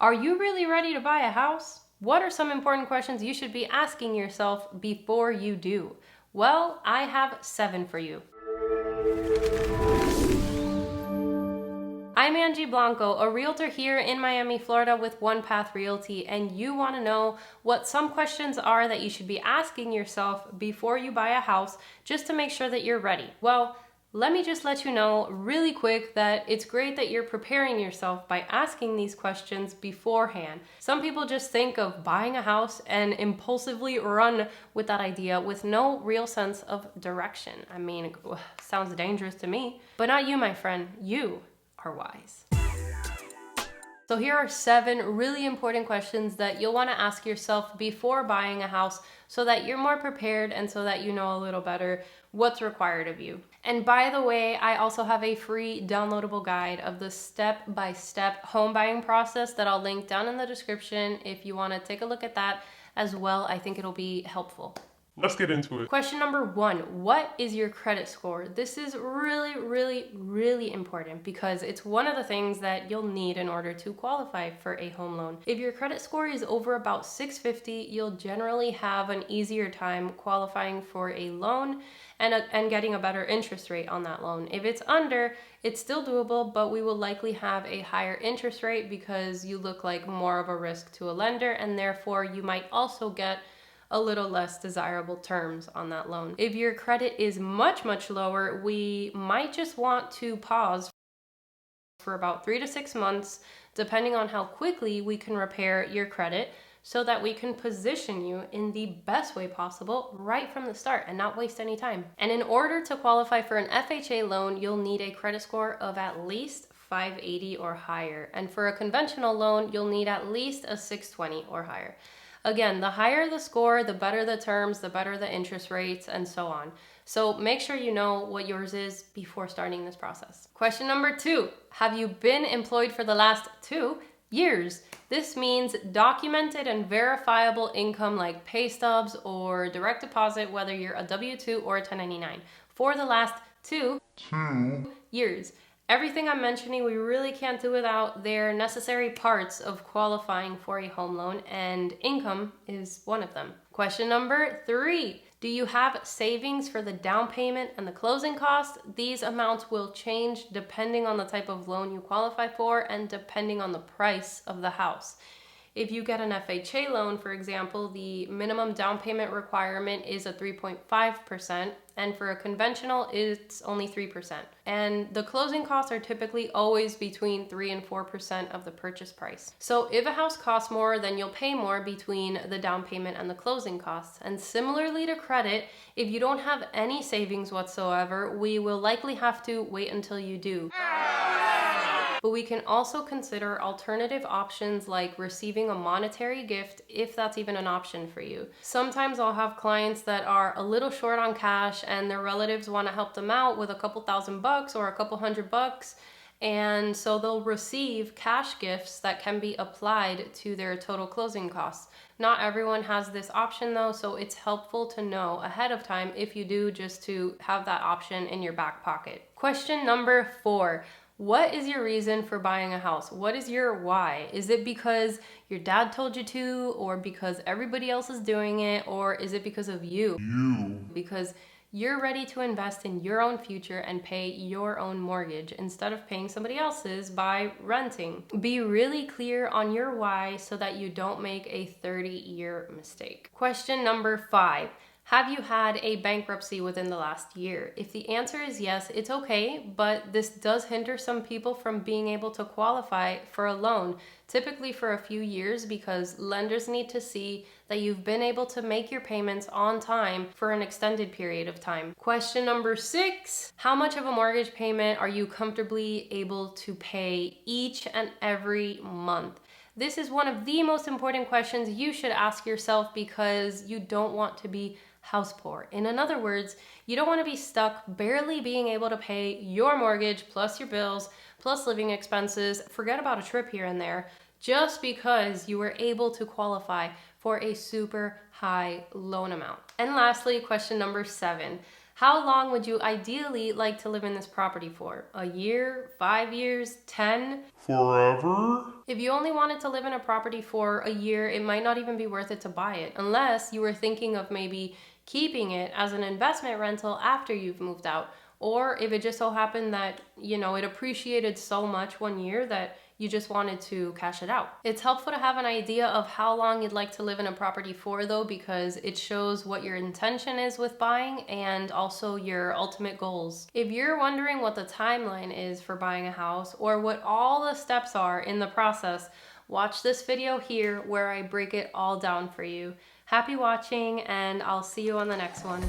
Are you really ready to buy a house? What are some important questions you should be asking yourself before you do? Well, I have 7 for you. I'm Angie Blanco, a realtor here in Miami, Florida with One Path Realty, and you want to know what some questions are that you should be asking yourself before you buy a house just to make sure that you're ready. Well, let me just let you know really quick that it's great that you're preparing yourself by asking these questions beforehand. Some people just think of buying a house and impulsively run with that idea with no real sense of direction. I mean, sounds dangerous to me, but not you, my friend. You are wise. So here are 7 really important questions that you'll want to ask yourself before buying a house so that you're more prepared and so that you know a little better what's required of you. And by the way, I also have a free downloadable guide of the step-by-step home buying process that I'll link down in the description if you want to take a look at that as well. I think it'll be helpful. Let's get into it. Question number 1, what is your credit score? This is really important because it's one of the things that you'll need in order to qualify for a home loan. If your credit score is over about 650, you'll generally have an easier time qualifying for a loan and getting a better interest rate on that loan. If it's under, it's still doable, but we will likely have a higher interest rate because you look like more of a risk to a lender, and therefore you might also get a little less desirable terms on that loan. If your credit is much lower, we might just want to pause for about 3 to 6 months, depending on how quickly we can repair your credit, so that we can position you in the best way possible right from the start and not waste any time. And in order to qualify for an FHA loan, you'll need a credit score of at least 580 or higher. And for a conventional loan, you'll need at least a 620 or higher. Again, the higher the score, the better the terms, the better the interest rates, and so on. So make sure you know what yours is before starting this process. Question number 2, have you been employed for the last 2 years? This means documented and verifiable income like pay stubs or direct deposit, whether you're a W-2 or a 1099, for the last 2 years. Everything I'm mentioning, we really can't do without. They're necessary parts of qualifying for a home loan, and income is one of them. Question number 3, do you have savings for the down payment and the closing costs? These amounts will change depending on the type of loan you qualify for and depending on the price of the house. If you get an FHA loan, for example, the minimum down payment requirement is a 3.5%, and for a conventional, it's only 3%. And the closing costs are typically always between 3 and 4% of the purchase price. So if a house costs more, then you'll pay more between the down payment and the closing costs. And similarly to credit, if you don't have any savings whatsoever, we will likely have to wait until you do. But we can also consider alternative options like receiving a monetary gift if that's even an option for you. Sometimes I'll have clients that are a little short on cash and their relatives want to help them out with a couple $1,000 or a couple $100, and so they'll receive cash gifts that can be applied to their total closing costs. Not everyone has this option though, so it's helpful to know ahead of time if you do, just to have that option in your back pocket. Question number 4. What is your reason for buying a house? What is your why? Is it because your dad told you to, or because everybody else is doing it, or is it because of you? Because you're ready to invest in your own future and pay your own mortgage instead of paying somebody else's by renting. Be really clear on your why so that you don't make a 30-year mistake. Question number 5. Have you had a bankruptcy within the last year? If the answer is yes, it's okay, but this does hinder some people from being able to qualify for a loan, typically for a few years, because lenders need to see that you've been able to make your payments on time for an extended period of time. Question number 6, how much of a mortgage payment are you comfortably able to pay each and every month? This is one of the most important questions you should ask yourself because you don't want to be house poor. In other words, you don't want to be stuck barely being able to pay your mortgage plus your bills plus living expenses, forget about a trip here and there, just because you were able to qualify for a super high loan amount. And lastly, question number 7. How long would you ideally like to live in this property for? A year, 5 years, 10? Forever? If you only wanted to live in a property for a year, it might not even be worth it to buy it, unless you were thinking of maybe keeping it as an investment rental after you've moved out. Or if it just so happened that, it appreciated so much one year that you just wanted to cash it out. It's helpful to have an idea of how long you'd like to live in a property for, though, because it shows what your intention is with buying and also your ultimate goals. If you're wondering what the timeline is for buying a house or what all the steps are in the process, watch this video here where I break it all down for you. Happy watching, and I'll see you on the next one.